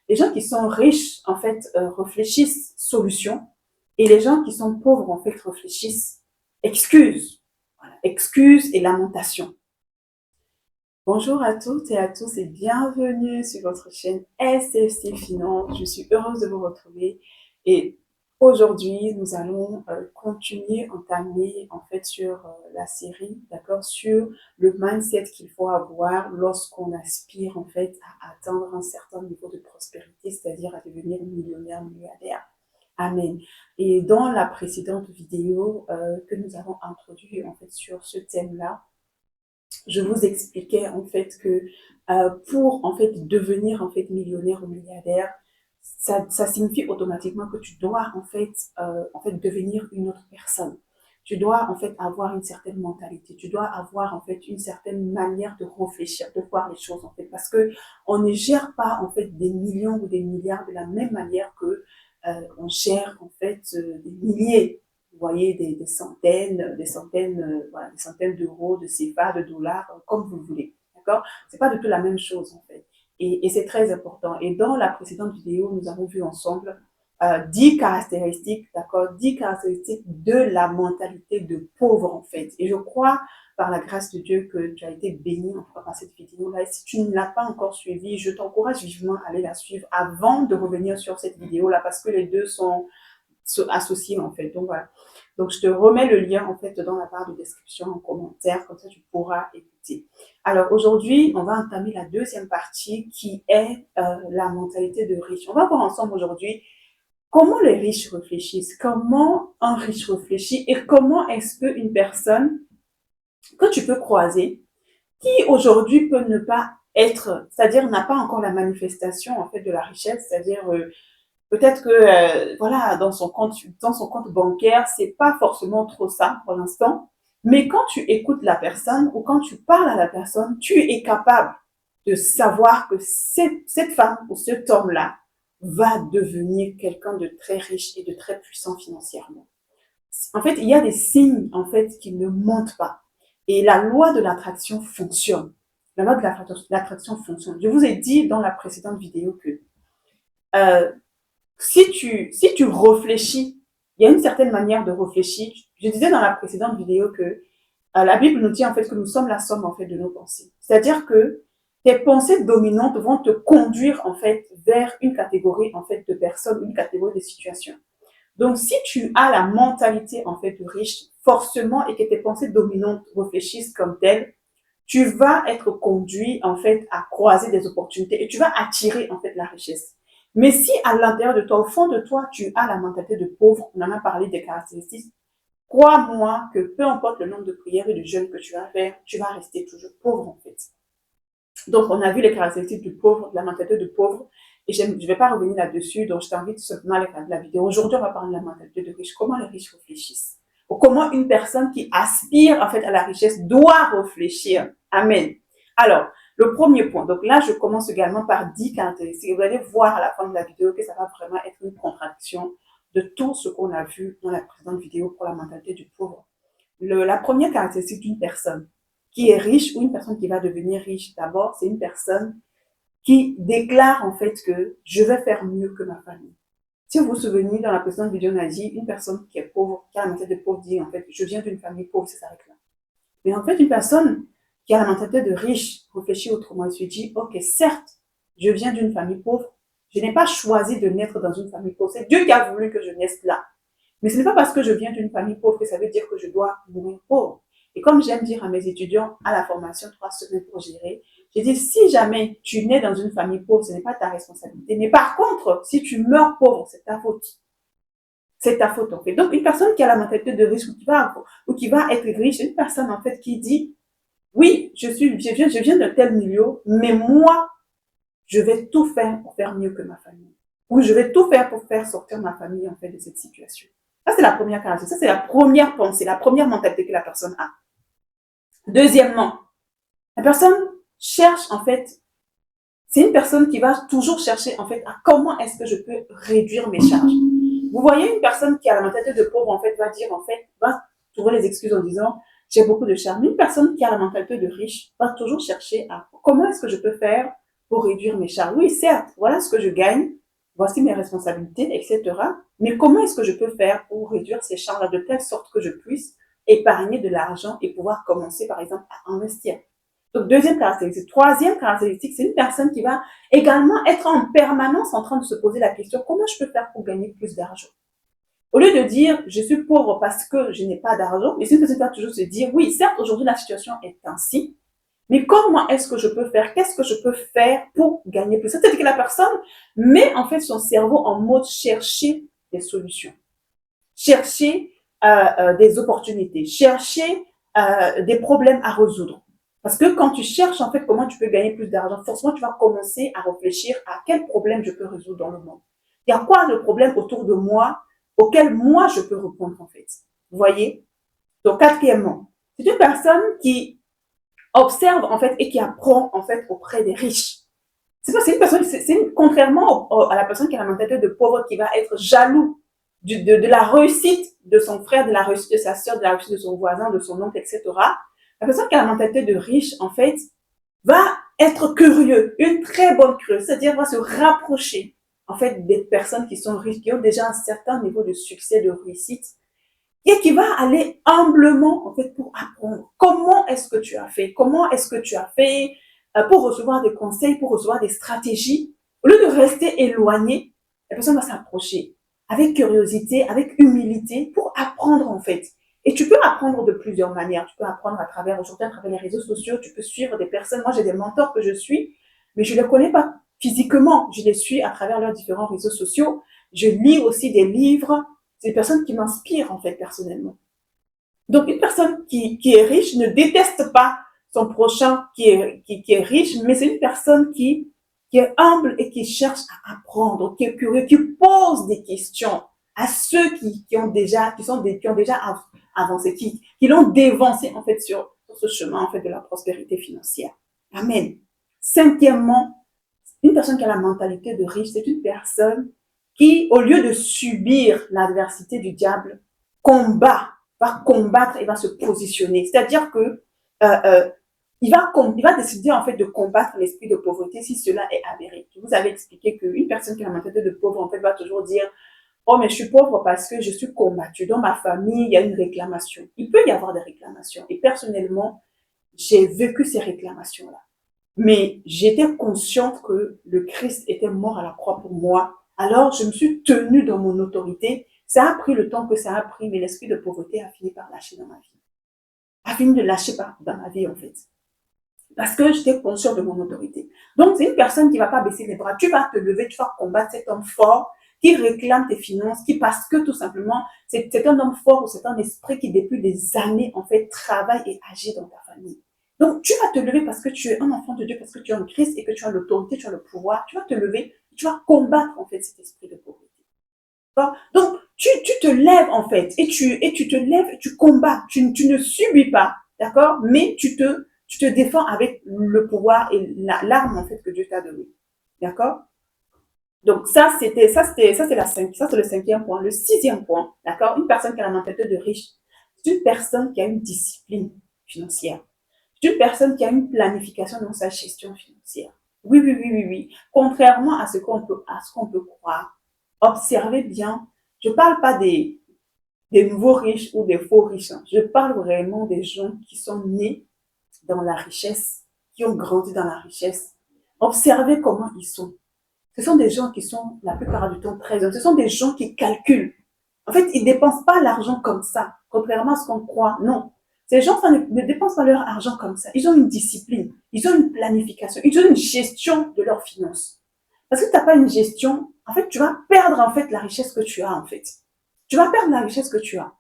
Les gens qui sont riches, en fait, réfléchissent solution. Et les gens qui sont pauvres, en fait, réfléchissent excuses. Voilà, excuses et lamentations. Bonjour à toutes et à tous et bienvenue sur votre chaîne SFC Finance. Je suis heureuse de vous retrouver et aujourd'hui nous allons continuer, entamer en fait sur la série, d'accord, sur le mindset qu'il faut avoir lorsqu'on aspire en fait à atteindre un certain niveau de prospérité, c'est-à-dire à devenir millionnaire, milliardaire. Amen. Et dans la précédente vidéo que nous avons introduite en fait sur ce thème-là, je vous expliquais en fait que pour en fait devenir en fait millionnaire ou milliardaire, ça signifie automatiquement que tu dois en fait devenir une autre personne. Tu dois en fait avoir une certaine mentalité. Tu dois avoir en fait une certaine manière de réfléchir, de voir les choses en fait, parce que on ne gère pas en fait des millions ou des milliards de la même manière que on gère en fait des milliers. Vous voyez, voilà, des centaines d'euros, de CFA, de dollars, comme vous voulez. D'accord? C'est pas du tout la même chose, en fait. Et c'est très important. Et dans la précédente vidéo, nous avons vu ensemble 10 caractéristiques, d'accord? 10 caractéristiques de la mentalité de pauvre, en fait. Et je crois, par la grâce de Dieu, que tu as été béni en par cette vidéo-là. Et si tu ne l'as pas encore suivie, je t'encourage vivement à aller la suivre avant de revenir sur cette vidéo-là, parce que les deux sont associés, en fait. Donc, voilà. Donc, je te remets le lien, en fait, dans la barre de description, en commentaire, comme ça, tu pourras écouter. Alors, aujourd'hui, on va entamer la deuxième partie qui est la mentalité de riche. On va voir ensemble aujourd'hui comment les riches réfléchissent, comment un riche réfléchit et comment est-ce qu'une personne que tu peux croiser, qui aujourd'hui peut ne pas être, c'est-à-dire n'a pas encore la manifestation, en fait, de la richesse, c'est-à-dire peut-être que voilà, dans son compte bancaire, c'est pas forcément trop ça pour l'instant, mais quand tu écoutes la personne ou quand tu parles à la personne, tu es capable de savoir que cette femme ou cet homme-là va devenir quelqu'un de très riche et de très puissant financièrement. En fait, il y a des signes en fait qui ne mentent pas. Et la loi de l'attraction fonctionne. La loi de l'attraction fonctionne. Je vous ai dit dans la précédente vidéo que euh, si tu réfléchis, il y a une certaine manière de réfléchir. Je disais dans la précédente vidéo que la Bible nous dit en fait que nous sommes la somme en fait de nos pensées. C'est-à-dire que tes pensées dominantes vont te conduire en fait vers une catégorie en fait de personnes, une catégorie de situations. Donc si tu as la mentalité en fait de riche, forcément et que tes pensées dominantes réfléchissent comme telles, tu vas être conduit en fait à croiser des opportunités et tu vas attirer en fait la richesse. Mais si à l'intérieur de toi, au fond de toi, tu as la mentalité de pauvre, on en a parlé des caractéristiques, crois-moi que peu importe le nombre de prières et de jeûnes que tu vas faire, tu vas rester toujours pauvre en fait. Donc on a vu les caractéristiques du pauvre, de la mentalité de pauvre, et je ne vais pas revenir là-dessus, donc je t'invite simplement à regarder la vidéo. Aujourd'hui, on va parler de la mentalité de riche, comment les riches réfléchissent. Ou comment une personne qui aspire en fait à la richesse doit réfléchir. Amen. Alors, le premier point, donc là, je commence également par 10 caractéristiques. Vous allez voir à la fin de la vidéo que ça va vraiment être une contradiction de tout ce qu'on a vu dans la précédente vidéo pour la mentalité du pauvre. La première caractéristique d'une personne qui est riche ou une personne qui va devenir riche, d'abord, c'est une personne qui déclare en fait que je vais faire mieux que ma famille. Si vous vous souvenez, dans la précédente vidéo, on a dit une personne qui est pauvre, qui a la mentalité de pauvre, dit en fait, je viens d'une famille pauvre, ça s'arrête là. Mais en fait, une personne qui a la mentalité de riche réfléchit autrement. Elle se dit, ok, certes, je viens d'une famille pauvre, je n'ai pas choisi de naître dans une famille pauvre. C'est Dieu qui a voulu que je naisse là. Mais ce n'est pas parce que je viens d'une famille pauvre que ça veut dire que je dois mourir pauvre. Et comme j'aime dire à mes étudiants à la formation 3 semaines pour gérer, je dis si jamais tu nais dans une famille pauvre, ce n'est pas ta responsabilité. Mais par contre, si tu meurs pauvre, c'est ta faute. C'est ta faute en fait. Donc une personne qui a la mentalité de riche ou qui va être riche, une personne en fait qui dit oui, je viens de tel milieu, mais moi, je vais tout faire pour faire mieux que ma famille. Ou je vais tout faire pour faire sortir ma famille en fait de cette situation. Ça, c'est la première caractéristique. Ça, c'est la première pensée, la première mentalité que la personne a. Deuxièmement, la personne cherche, en fait, c'est une personne qui va toujours chercher, en fait, à comment est-ce que je peux réduire mes charges. Vous voyez, une personne qui a la mentalité de pauvre, en fait, va dire, en fait, va trouver les excuses en disant, j'ai beaucoup de charges. Une personne qui a la mentalité de riche va toujours chercher à comment est-ce que je peux faire pour réduire mes charges? Oui, certes, voilà ce que je gagne, voici mes responsabilités, etc. Mais comment est-ce que je peux faire pour réduire ces charges-là de telle sorte que je puisse épargner de l'argent et pouvoir commencer, par exemple, à investir? Donc, deuxième caractéristique. Troisième caractéristique, c'est une personne qui va également être en permanence en train de se poser la question, comment je peux faire pour gagner plus d'argent? Au lieu de dire, je suis pauvre parce que je n'ai pas d'argent, mais c'est une personne qui va toujours se dire, oui, certes, aujourd'hui, la situation est ainsi, mais comment est-ce que je peux faire? Qu'est-ce que je peux faire pour gagner plus? C'est-à-dire que la personne met en fait son cerveau en mode chercher des solutions, chercher des opportunités, chercher des problèmes à résoudre. Parce que quand tu cherches en fait comment tu peux gagner plus d'argent, forcément tu vas commencer à réfléchir à quel problème je peux résoudre dans le monde. Il y a quoi le problème autour de moi auquel moi je peux répondre en fait. Vous voyez? Donc quatrièmement, c'est une personne qui observe en fait et qui apprend en fait auprès des riches. C'est une personne, contrairement à la personne qui a la mentalité de pauvre qui va être jaloux de la réussite de son frère, de la réussite de sa sœur, de la réussite de son voisin, de son oncle, etc. La personne qui a la mentalité de riche, en fait, va être curieux, une très bonne curieuse, c'est-à-dire va se rapprocher, en fait, des personnes qui sont riches, qui ont déjà un certain niveau de succès, de réussite, et qui va aller humblement, en fait, pour apprendre comment est-ce que tu as fait, comment est-ce que tu as fait pour recevoir des conseils, pour recevoir des stratégies. Au lieu de rester éloigné, la personne va s'approcher avec curiosité, avec humilité pour apprendre, en fait. Et tu peux apprendre de plusieurs manières. Tu peux apprendre à travers, aujourd'hui, à travers les réseaux sociaux, tu peux suivre des personnes. Moi, j'ai des mentors que je suis, mais je ne les connais pas physiquement. Je les suis à travers leurs différents réseaux sociaux. Je lis aussi des livres. C'est des personnes qui m'inspirent, en fait, personnellement. Donc, une personne qui est riche ne déteste pas son prochain qui est riche, mais c'est une personne qui est humble et qui cherche à apprendre, qui est curieux, qui pose des questions à ceux qui ont déjà, qui ont déjà avancé, qui l'ont dévancé, en fait, sur ce chemin, en fait, de la prospérité financière. Amen. Cinquièmement, une personne qui a la mentalité de riche, c'est une personne qui, au lieu de subir l'adversité du diable, va combattre et va se positionner. C'est-à-dire que il va décider en fait de combattre l'esprit de pauvreté si cela est avéré. Je vous avais expliqué qu'une personne qui a la mentalité de pauvre en fait va toujours dire oh mais je suis pauvre parce que je suis combattu. Dans ma famille, il y a une réclamation. Il peut y avoir des réclamations. Et personnellement, j'ai vécu ces réclamations-là. Mais j'étais consciente que le Christ était mort à la croix pour moi. Alors, je me suis tenue dans mon autorité. Ça a pris le temps que ça a pris, mais l'esprit de pauvreté a fini par lâcher dans ma vie. A fini de lâcher dans ma vie, en fait. Parce que j'étais consciente de mon autorité. Donc, c'est une personne qui ne va pas baisser les bras. Tu vas te lever, tu vas combattre cet homme fort qui réclame tes finances, qui parce que tout simplement, c'est un homme fort ou c'est un esprit qui depuis des années, en fait, travaille et agit dans ta famille. Donc, tu vas te lever parce que tu es un enfant de Dieu, parce que tu es un Christ et que tu as l'autorité, tu as le pouvoir. Tu vas te lever, tu vas combattre, en fait, cet esprit de pauvreté. Donc, tu te lèves, en fait, et tu te lèves, tu combats. Tu ne subis pas, d'accord? Mais tu te défends avec le pouvoir et l'arme, en fait, que Dieu t'a donnée. D'accord? Donc, c'est le cinquième point. Le sixième point, d'accord? Une personne qui a la mentalité de riche, c'est une personne qui a une discipline financière. C'est une personne qui a une planification dans sa gestion financière. Oui, oui, oui, oui, oui. Contrairement à ce qu'on peut croire, observez bien. Je parle pas des nouveaux riches ou des faux riches. Je parle vraiment des gens qui sont nés dans la richesse, qui ont grandi dans la richesse. Observez comment ils sont. Ce sont des gens qui sont la plupart du temps très honnêtes. Ce sont des gens qui calculent. En fait, ils ne dépensent pas l'argent comme ça, contrairement à ce qu'on croit. Non. Ces gens ne dépensent pas leur argent comme ça. Ils ont une discipline, ils ont une planification, ils ont une gestion de leurs finances. Parce que tu n'as pas une gestion, en fait, tu vas perdre en fait la richesse que tu as en fait. Tu vas perdre la richesse que tu as.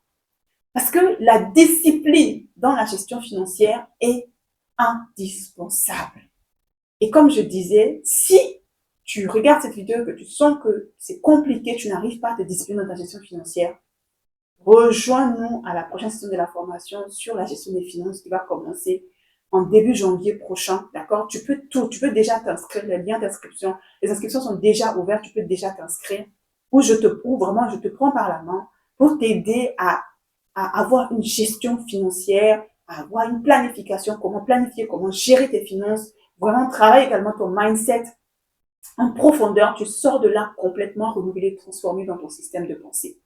Parce que la discipline dans la gestion financière est indispensable. Et comme je disais, si tu regardes cette vidéo et que tu sens que c'est compliqué, tu n'arrives pas à te discipliner dans ta gestion financière, rejoins-nous à la prochaine session de la formation sur la gestion des finances qui va commencer en début janvier prochain, d'accord? Tu peux déjà t'inscrire, les liens d'inscription, les inscriptions sont déjà ouvertes, tu peux déjà t'inscrire, où vraiment je te prends par la main pour t'aider à avoir une gestion financière, à avoir une planification, comment planifier, comment gérer tes finances, vraiment travaille également ton mindset en profondeur, tu sors de là complètement renouvelé, transformé dans ton système de pensée.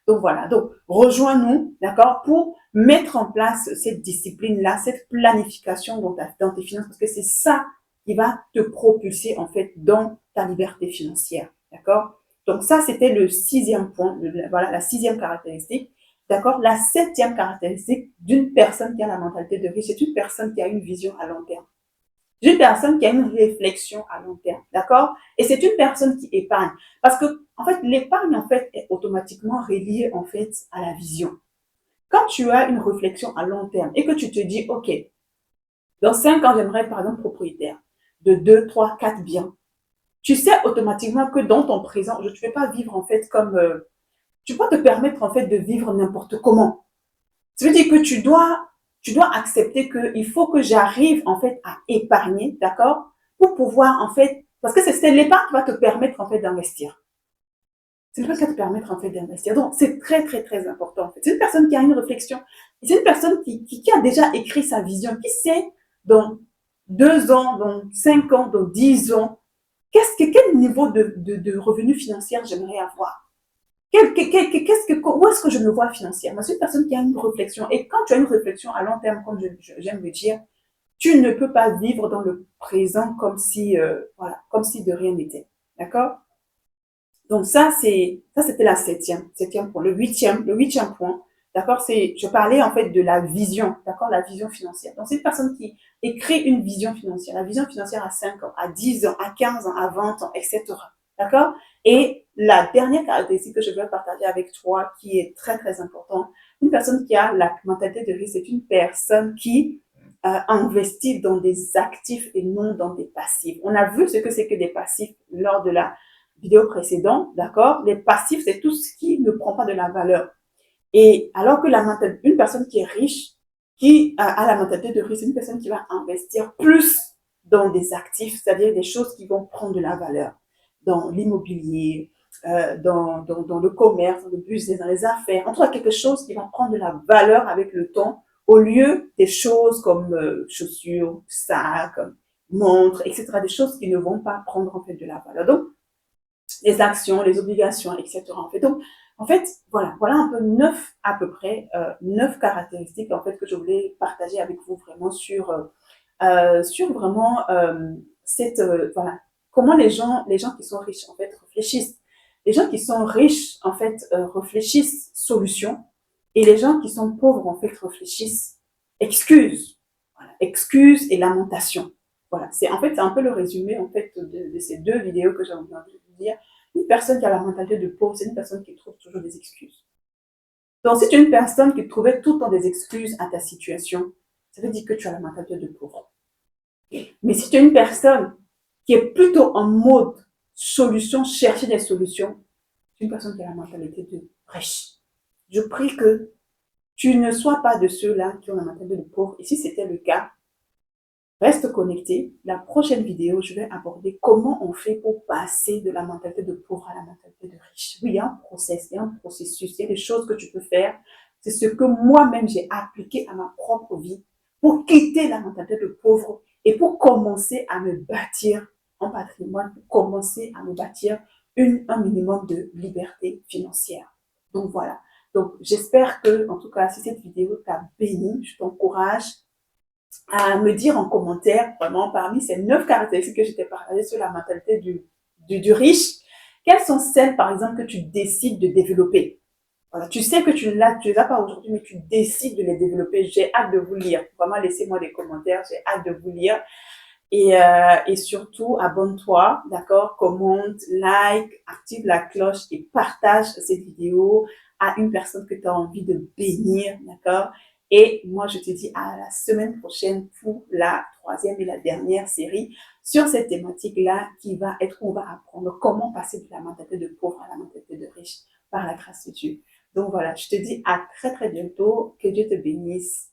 Donc voilà, donc rejoins-nous, d'accord, pour mettre en place cette discipline-là, cette planification dans tes finances, parce que c'est ça qui va te propulser en fait dans ta liberté financière, d'accord. Donc ça, c'était le 6e point, voilà, la 6e caractéristique, d'accord. La 7e caractéristique d'une personne qui a la mentalité de riche, c'est une personne qui a une vision à long terme. D'une personne qui a une réflexion à long terme, d'accord? Et c'est une personne qui épargne. Parce que, en fait, l'épargne, en fait, est automatiquement reliée, en fait, à la vision. Quand tu as une réflexion à long terme et que tu te dis, OK, dans 5 ans, j'aimerais être, par exemple, propriétaire de 2, 3, 4 biens. Tu sais automatiquement que dans ton présent, je ne vais pas vivre, en fait, comme, tu peux te permettre, en fait, de vivre n'importe comment. Ça veut dire que tu dois accepter qu'il faut que j'arrive en fait à épargner, d'accord, pour pouvoir en fait, parce que c'est l'épargne qui va te permettre en fait d'investir. C'est l'épargne qui va te permettre en fait d'investir. Donc c'est très très très important en fait. C'est une personne qui a une réflexion. C'est une personne qui a déjà écrit sa vision, qui sait dans 2 ans, dans 5 ans, dans 10 ans, quel niveau de revenu financier j'aimerais avoir. Où est-ce que je me vois financièrement? C'est une personne qui a une réflexion. Et quand tu as une réflexion à long terme, comme j'aime le dire, tu ne peux pas vivre dans le présent comme si, voilà, comme si de rien n'était. D'accord? Donc ça c'était la septième point. Le huitième point, d'accord, je parlais en fait de la vision, d'accord, la vision financière. Donc c'est une personne qui écrit une vision financière, la vision financière à 5 ans, à 10 ans, à 15 ans, à 20 ans, etc. D'accord? Et la dernière caractéristique que je veux partager avec toi, qui est très très important, une personne qui a la mentalité de risque, c'est une personne qui investit dans des actifs et non dans des passifs. On a vu ce que c'est que des passifs lors de la vidéo précédente, d'accord? Les passifs, c'est tout ce qui ne prend pas de la valeur. Et alors que une personne qui est riche, qui a la mentalité de risque, c'est une personne qui va investir plus dans des actifs, c'est-à-dire des choses qui vont prendre de la valeur, dans l'immobilier, dans le commerce, dans le business, dans les affaires, en tout cas quelque chose qui va prendre de la valeur avec le temps, au lieu des choses comme chaussures, sacs, montres, etc., des choses qui ne vont pas prendre en fait de la valeur. Donc, les actions, les obligations, etc. En fait, donc, en fait, voilà un peu 9 à peu près, 9 caractéristiques en fait que je voulais partager avec vous vraiment sur vraiment cette voilà comment les gens qui sont riches en fait réfléchissent. Les gens qui sont riches en fait réfléchissent solutions et les gens qui sont pauvres en fait réfléchissent excuses, voilà, excuses et lamentations. Voilà, c'est en fait c'est un peu le résumé en fait de ces 2 vidéos que j'ai envie de vous dire. Une personne qui a la mentalité de pauvre, c'est une personne qui trouve toujours des excuses. Donc si tu es une personne qui trouvait tout le temps des excuses à ta situation, ça veut dire que tu as la mentalité de pauvre. Mais si tu es une personne qui est plutôt en mode solution, chercher des solutions, tu es une personne qui a la mentalité de riche. Je prie que tu ne sois pas de ceux-là qui ont la mentalité de pauvre. Et si c'était le cas, reste connecté. La prochaine vidéo, je vais aborder comment on fait pour passer de la mentalité de pauvre à la mentalité de riche. Oui, il y a un process, il y a un processus, il y a des choses que tu peux faire. C'est ce que moi-même j'ai appliqué à ma propre vie pour quitter la mentalité de pauvre et pour commencer à me bâtir en patrimoine, pour commencer à me bâtir un minimum de liberté financière. Donc voilà. Donc j'espère que, en tout cas, si cette vidéo t'a béni, je t'encourage à me dire en commentaire, vraiment, parmi ces 9 caractéristiques que je t'ai partagées sur la mentalité du riche, quelles sont celles, par exemple, que tu décides de développer. Voilà, tu sais que tu ne les as pas aujourd'hui, mais tu décides de les développer. J'ai hâte de vous lire. Vraiment, laissez-moi des commentaires. J'ai hâte de vous lire. Et surtout, abonne-toi, d'accord? Commente, like, active la cloche et partage cette vidéo à une personne que tu as envie de bénir, d'accord? Et moi, je te dis à la semaine prochaine pour la 3e et la dernière série sur cette thématique-là qui va être, on va apprendre comment passer de la mentalité de pauvre à la mentalité de riche par la grâce de Dieu. Donc voilà, je te dis à très très bientôt. Que Dieu te bénisse.